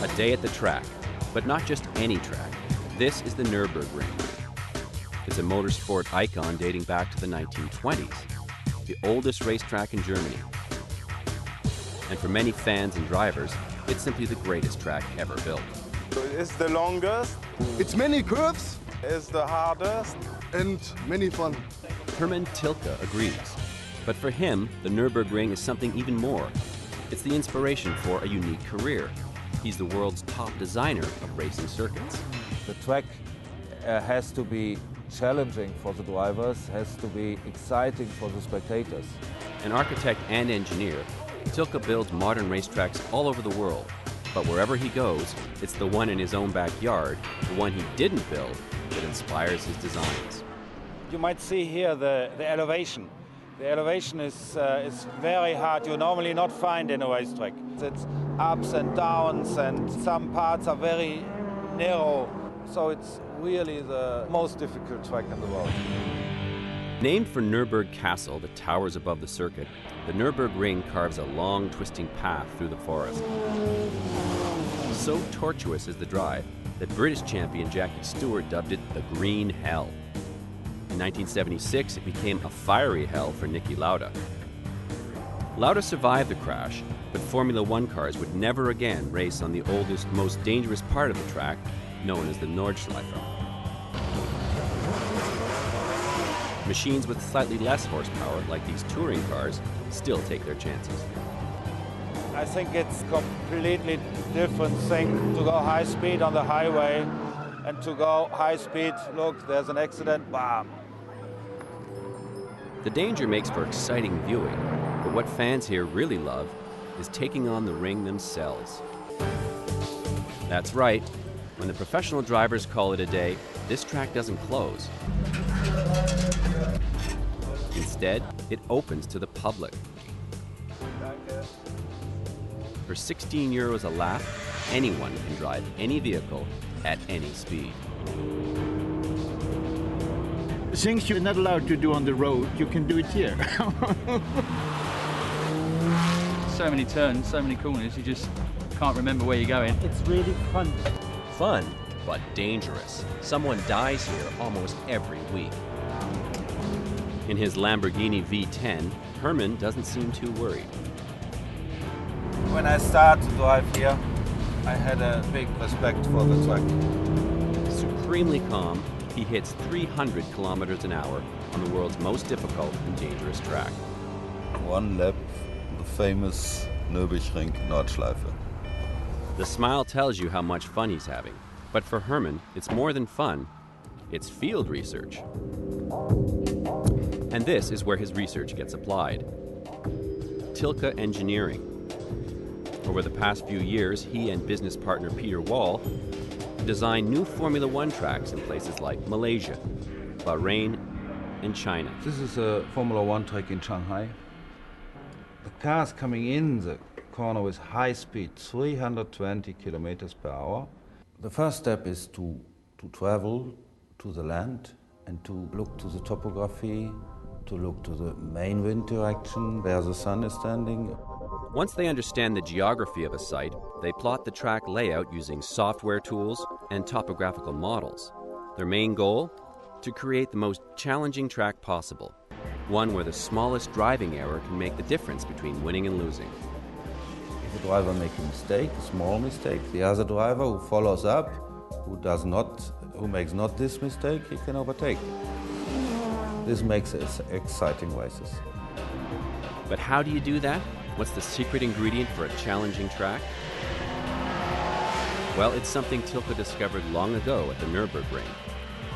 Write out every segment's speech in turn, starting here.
A day at the track, but not just any track. This is the Nürburgring. It's a motorsport icon dating back to the 1920s, the oldest racetrack in Germany. And for many fans and drivers, it's simply the greatest track ever built. It's the longest. It's many curves. It's the hardest. And many fun. Hermann Tilke agrees. But for him, the Nürburgring is something even more. It's the inspiration for a unique career. He's the world's top designer of racing circuits. The track has to be challenging for the drivers, has to be exciting for the spectators. An architect and engineer, Tilke builds modern racetracks all over the world. But wherever he goes, it's the one in his own backyard, the one he didn't build, that inspires his designs. You might see here the elevation. The elevation is very hard. You normally not find in a racetrack. It's ups and downs, and some parts are very narrow. So it's really the most difficult track in the world. Named for Nürburg Castle that towers above the circuit, the Nürburgring carves a long, twisting path through the forest. So tortuous is the drive that British champion Jackie Stewart dubbed it the Green Hell. In 1976, it became a fiery hell for Niki Lauda. Lauda survived the crash, but Formula One cars would never again race on the oldest, most dangerous part of the track, known as the Nordschleife. Machines with slightly less horsepower, like these touring cars, still take their chances. I think it's a completely different thing to go high speed on the highway and to go high speed, look, there's an accident, bam. The danger makes for exciting viewing, but what fans here really love is taking on the ring themselves. That's right. When the professional drivers call it a day, this track doesn't close. Instead, it opens to the public. For 16 euros a lap, anyone can drive any vehicle at any speed. Things you're not allowed to do on the road, you can do it here. So many turns, so many corners, you just can't remember where you're going. It's really fun. Fun, but dangerous. Someone dies here almost every week. In his Lamborghini V10, Hermann doesn't seem too worried. When I started to drive here, I had a big respect for the track. Supremely calm, he hits 300 kilometers an hour on the world's most difficult and dangerous track. One lap, the famous Nürburgring Nordschleife. The smile tells you how much fun he's having. But for Hermann, it's more than fun. It's field research. And this is where his research gets applied. Tilke Engineering. Over the past few years, he and business partner Peter Wall designed new Formula One tracks in places like Malaysia, Bahrain, and China. This is a Formula One track in Shanghai. The cars coming in the corner with high speed, 320 kilometers per hour. The first step is to travel to the land and to look to the topography, to look to the main wind direction, where the sun is standing. Once they understand the geography of a site, they plot the track layout using software tools and topographical models. Their main goal? To create the most challenging track possible. One where the smallest driving error can make the difference between winning and losing. If a driver makes a mistake, a small mistake, the other driver who follows up, who makes not this mistake, he can overtake. This makes it exciting races. But how do you do that? What's the secret ingredient for a challenging track? Well, it's something Tilke discovered long ago at the Nürburgring.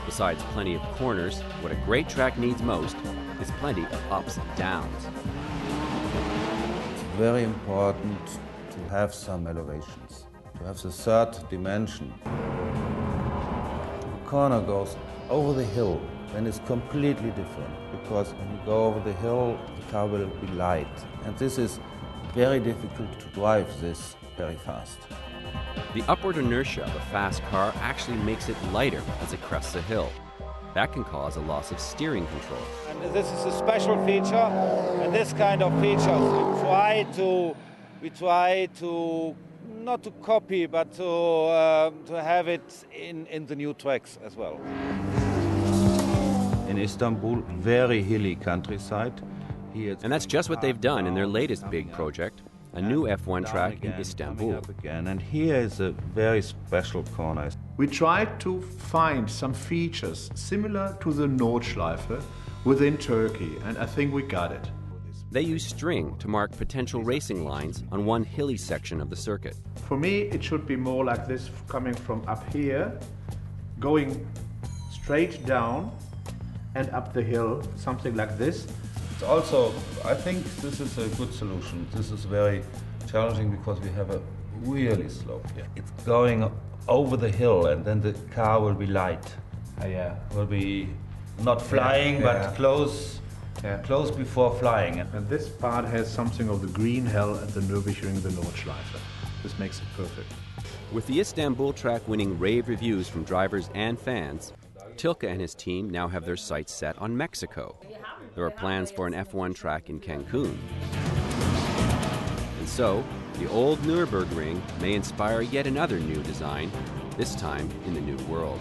Besides plenty of corners, what a great track needs most is plenty of ups and downs. It's very important to have some elevations, to have the third dimension. The corner goes over the hill, then it's completely different, because when you go over the hill, the car will be light. And this is very difficult to drive this very fast. The upward inertia of a fast car actually makes it lighter as it crests a hill. That can cause a loss of steering control. And this is a special feature, and this kind of features we try to not to copy, but to have it in the new tracks as well. In Istanbul, very hilly countryside. And that's just what they've done in their latest big project, a new F1 track in Istanbul. And here is a very special corner. We tried to find some features similar to the Nordschleife within Turkey, and I think we got it. They use string to mark potential racing lines on one hilly section of the circuit. For me, it should be more like this, coming from up here, going straight down and up the hill, something like this. It's also, I think this is a good solution. This is very challenging because we have a really slope here. It's going over the hill and then the car will be light. Will be not flying, but close before flying. And this part has something of the green hell at the Nürburgring, the Nordschleife. This makes it perfect. With the Istanbul track winning rave reviews from drivers and fans, Tilke and his team now have their sights set on Mexico. There are plans for an F1 track in Cancun. And so, the old Nürburgring may inspire yet another new design, this time in the New World.